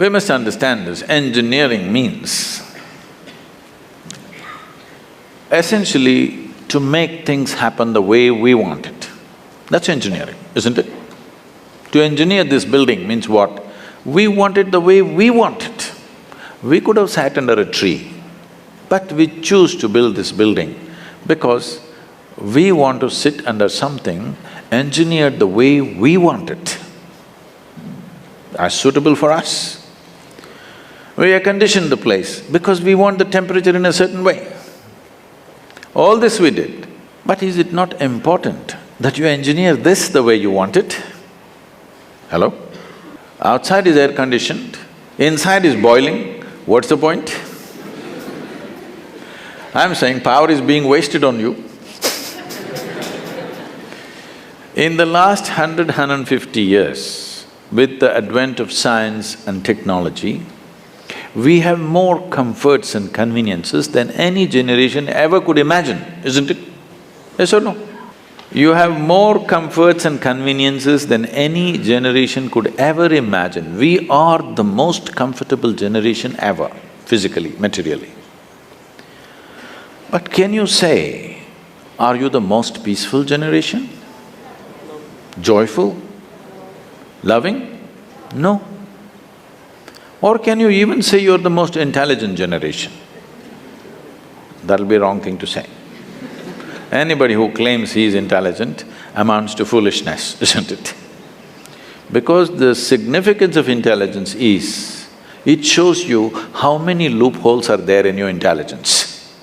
We must understand this. Engineering means essentially to make things happen the way we want it. That's engineering, isn't it? To engineer this building means what? We want it the way we want it. We could have sat under a tree, but we choose to build this building because we want to sit under something engineered the way we want it, as suitable for us. We have conditioned the place because we want the temperature in a certain way. All this we did, but is it not important that you engineer this the way you want it? Hello? Outside is air-conditioned, inside is boiling, what's the point? I'm saying power is being wasted on you. In the last 150 years, with the advent of science and technology, we have more comforts and conveniences than any generation ever could imagine, isn't it? Yes or no? You have more comforts and conveniences than any generation could ever imagine. We are the most comfortable generation ever, physically, materially. But can you say, are you the most peaceful generation? Joyful? Loving? No. Or can you even say you're the most intelligent generation? That'll be a wrong thing to say. Anybody who claims he is intelligent amounts to foolishness, isn't it? Because the significance of intelligence is, it shows you how many loopholes are there in your intelligence.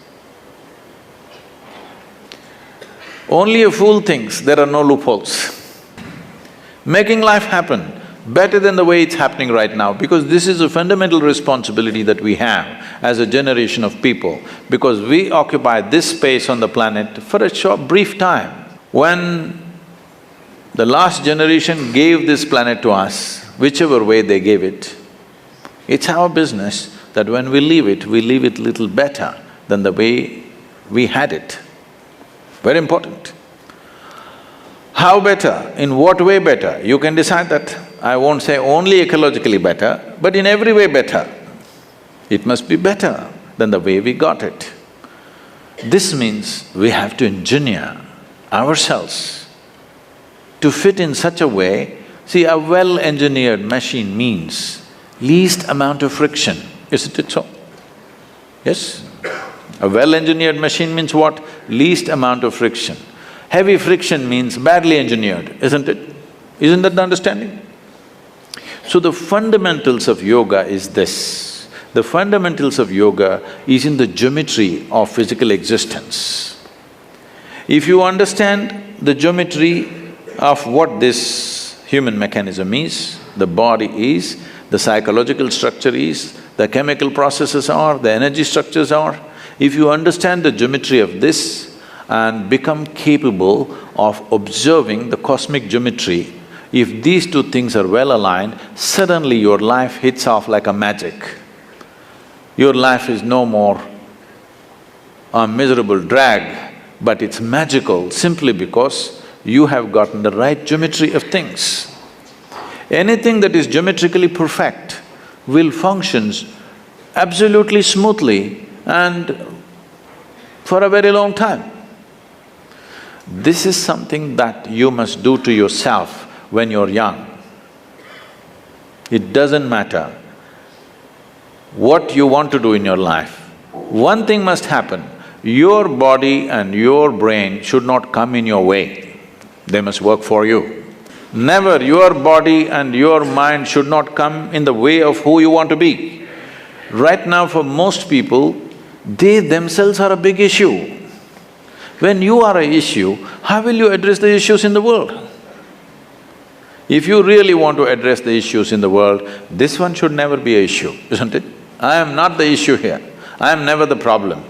Only a fool thinks there are no loopholes. Making life happen better than the way it's happening right now, because this is a fundamental responsibility that we have as a generation of people, because we occupy this space on the planet for a short, brief time. When the last generation gave this planet to us, whichever way they gave it, it's our business that when we leave it little better than the way we had it. Very important. How better? In what way better? You can decide that. I won't say only ecologically better, but in every way better. It must be better than the way we got it. This means we have to engineer ourselves to fit in such a way. See, a well-engineered machine means least amount of friction, isn't it so? Yes? A well-engineered machine means what? Least amount of friction. Heavy friction means badly engineered, isn't it? Isn't that the understanding? So the fundamentals of yoga is this. The fundamentals of yoga is in the geometry of physical existence. If you understand the geometry of what this human mechanism is, the body is, the psychological structure is, the chemical processes are, the energy structures are, if you understand the geometry of this and become capable of observing the cosmic geometry, if these two things are well aligned, suddenly your life hits off like a magic. Your life is no more a miserable drag, but it's magical simply because you have gotten the right geometry of things. Anything that is geometrically perfect will function absolutely smoothly and for a very long time. This is something that you must do to yourself when you're young. It doesn't matter what you want to do in your life. One thing must happen, your body and your brain should not come in your way, they must work for you. Never your body and your mind should not come in the way of who you want to be. Right now for most people, they themselves are a big issue. When you are an issue, how will you address the issues in the world? If you really want to address the issues in the world, this one should never be an issue, isn't it? I am not the issue here, I am never the problem.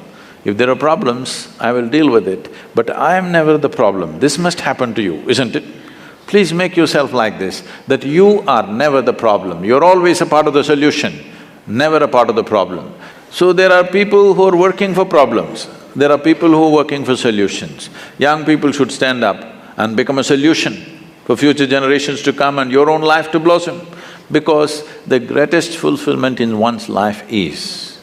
If there are problems, I will deal with it, but I am never the problem. This must happen to you, isn't it? Please make yourself like this, that you are never the problem, you're always a part of the solution, never a part of the problem. So there are people who are working for problems, there are people who are working for solutions. Young people should stand up and become a solution for future generations to come and your own life to blossom. Because the greatest fulfillment in one's life is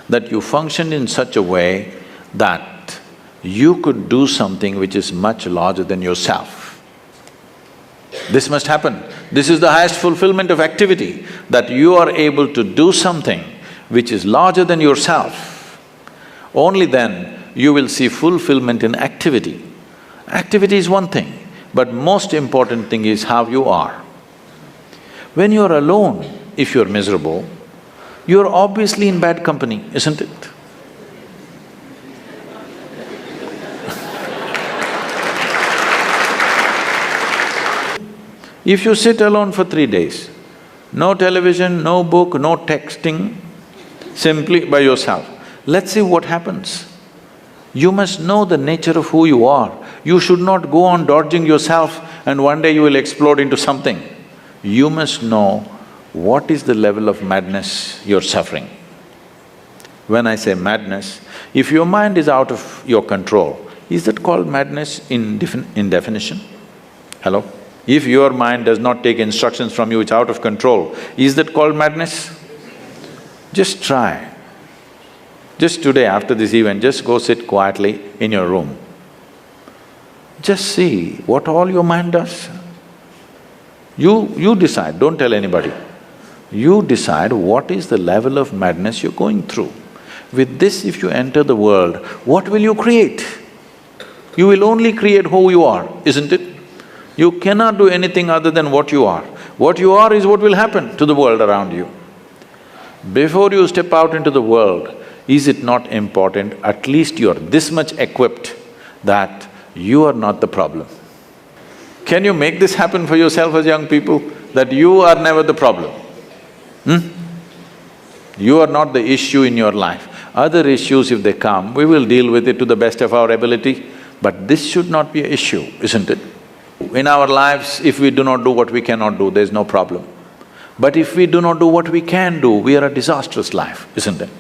that you functioned in such a way that you could do something which is much larger than yourself. This must happen. This is the highest fulfillment of activity, that you are able to do something which is larger than yourself. Only then you will see fulfillment in activity. Activity is one thing, but most important thing is how you are. When you're alone, if you're miserable, you're obviously in bad company, isn't it? If you sit alone for 3 days, no television, no book, no texting, simply by yourself, let's see what happens. You must know the nature of who you are. You should not go on dodging yourself and one day you will explode into something. You must know what is the level of madness you're suffering. When I say madness, if your mind is out of your control, is that called madness in definition? Hello? If your mind does not take instructions from you, it's out of control, is that called madness? Just try. Just today after this event, just go sit quietly in your room. Just see what all your mind does. You decide, don't tell anybody. You decide what is the level of madness you're going through. With this, if you enter the world, what will you create? You will only create who you are, isn't it? You cannot do anything other than what you are. What you are is what will happen to the world around you. Before you step out into the world, is it not important, at least you're this much equipped that you are not the problem? Can you make this happen for yourself as young people, that you are never the problem? You are not the issue in your life. Other issues, if they come, we will deal with it to the best of our ability, but this should not be an issue, isn't it? In our lives, if we do not do what we cannot do, there's no problem. But if we do not do what we can do, we are a disastrous life, isn't it?